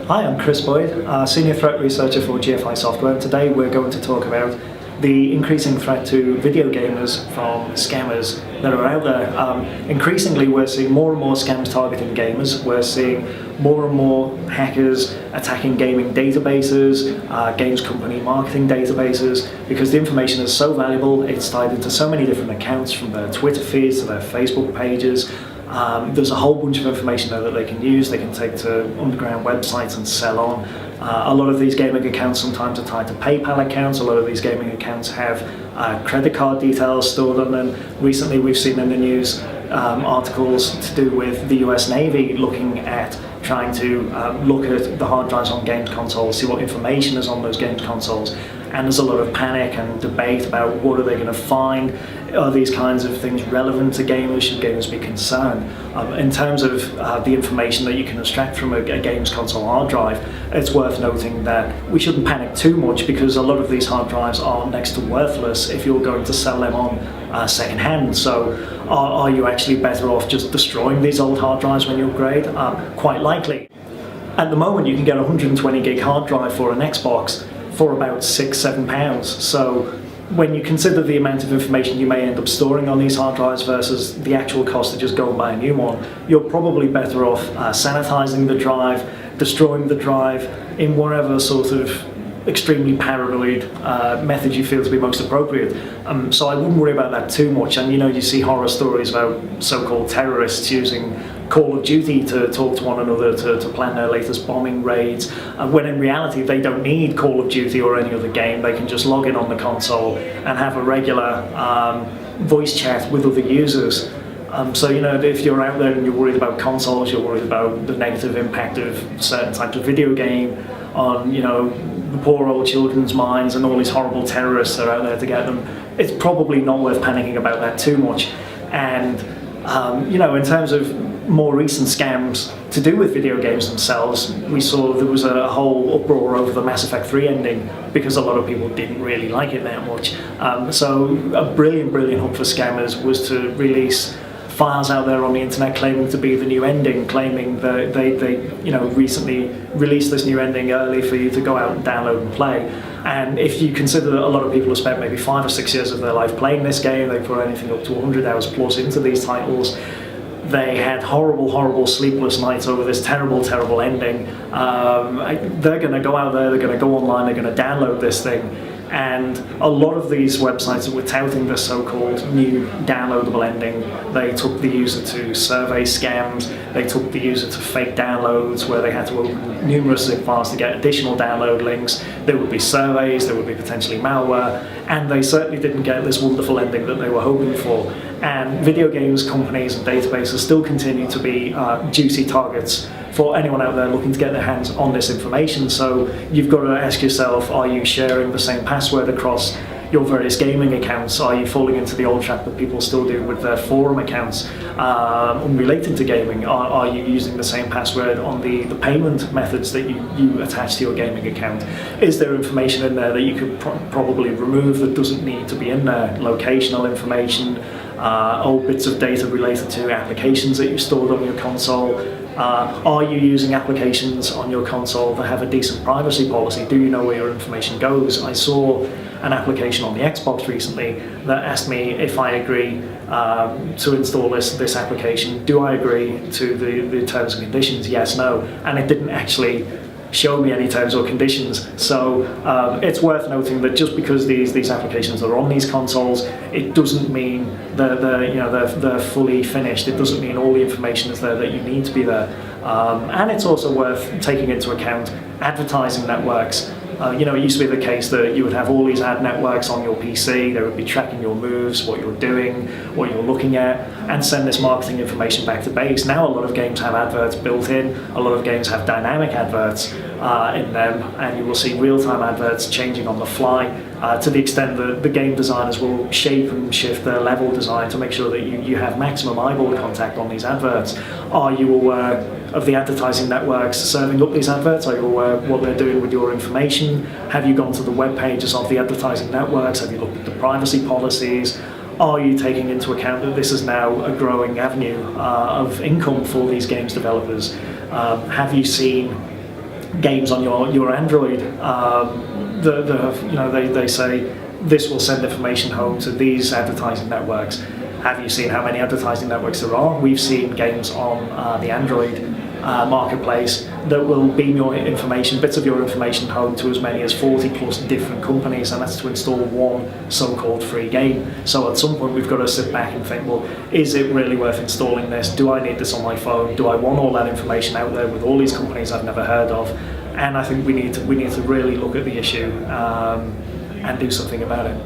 Hi, I'm Chris Boyd, Senior Threat Researcher for GFI Software, and today we're going to talk about the increasing threat to video gamers from scammers that are out there. Increasingly, we're seeing more and more scams targeting gamers. We're seeing more and more hackers attacking gaming databases, games company marketing databases, because the information is so valuable. It's tied into so many different accounts, from their Twitter feeds to their Facebook pages. There's a whole bunch of information there that they can use. They can take to underground websites and sell on. A lot of these gaming accounts sometimes are tied to PayPal accounts. A lot of these gaming accounts have credit card details stored on them. Recently we've seen in the news articles to do with the US Navy looking at trying to look at the hard drives on games consoles, see what information is on those games consoles. And there's a lot of panic and debate about what are they going to find. Are these kinds of things relevant to gamers? Should gamers be concerned? In terms of the information that you can extract from a games console hard drive, it's worth noting that we shouldn't panic too much, because a lot of these hard drives are next to worthless if you're going to sell them on second hand. So are you actually better off just destroying these old hard drives when you upgrade? Quite likely. At the moment you can get a 120 gig hard drive for an Xbox for about £6-7. So when you consider the amount of information you may end up storing on these hard drives versus the actual cost to just go and buy a new one, you're probably better off sanitizing the drive, destroying the drive in whatever sort of extremely paranoid method you feel to be most appropriate. So I wouldn't worry about that too much. And you see horror stories about so-called terrorists using Call of Duty to talk to one another, to plan their latest bombing raids, when in reality they don't need Call of Duty or any other game. They can just log in on the console and have a regular voice chat with other users. So if you're out there and you're worried about consoles, you're worried about the negative impact of certain types of video game on the poor old children's minds, and all these horrible terrorists are out there to get them, it's probably not worth panicking about that too much. And in terms of more recent scams to do with video games themselves, we saw there was a whole uproar over the Mass Effect 3 ending because a lot of people didn't really like it that much. So a brilliant hook for scammers was to release files out there on the internet claiming to be the new ending, claiming that they recently released this new ending early for you to go out and download and play. And if you consider that a lot of people have spent maybe 5 or 6 years of their life playing this game, they put anything up to 100 hours plus into these titles, they had horrible sleepless nights over this terrible ending. They're going to go out there, they're going to go online, they're going to download this thing. And a lot of these websites that were touting this so-called new downloadable ending, they took the user to survey scams, they took the user to fake downloads where they had to open numerous zip files to get additional download links. There would be surveys, there would be potentially malware, and they certainly didn't get this wonderful ending that they were hoping for. And video games companies and databases still continue to be juicy targets for anyone out there looking to get their hands on this information. So you've got to ask yourself, are you sharing the same password across your various gaming accounts? Are you falling into the old trap that people still do with their forum accounts unrelated to gaming? Are you using the same password on the payment methods that you attach to your gaming account? Is there information in there that you could probably remove that doesn't need to be in there? Locational information, old bits of data related to applications that you've stored on your console. Are you using applications on your console that have a decent privacy policy? Do you know where your information goes? I saw an application on the Xbox recently that asked me if I agree to install this application. Do I agree to the terms and conditions? Yes, no. And it didn't actually show me any terms or conditions. So it's worth noting that just because these applications are on these consoles, it doesn't mean they're fully finished. It doesn't mean all the information is there that you need to be there. And it's also worth taking into account advertising networks. It used to be the case that you would have all these ad networks on your PC, they would be tracking your moves, what you're doing, what you're looking at, and send this marketing information back to base. Now a lot of games have adverts built in, a lot of games have dynamic adverts in them, and you will see real-time adverts changing on the fly to the extent that the game designers will shape and shift their level design to make sure that you have maximum eyeball contact on these adverts. Are you aware of the advertising networks serving up these adverts? Are you aware of what they're doing with your information? Have you gone to the web pages of the advertising networks? Have you looked at the privacy policies? Are you taking into account that this is now a growing avenue of income for these games developers? Have you seen games on your Android that have, they say this will send information home to these advertising networks. Have you seen how many advertising networks there are? We've seen games on the Android marketplace that will beam your information, bits of your information home to as many as 40 plus different companies, and that's to install one so-called free game. So at some point we've got to sit back and think, well, is it really worth installing this? Do I need this on my phone? Do I want all that information out there with all these companies I've never heard of? And I think we need to really look at the issue and do something about it.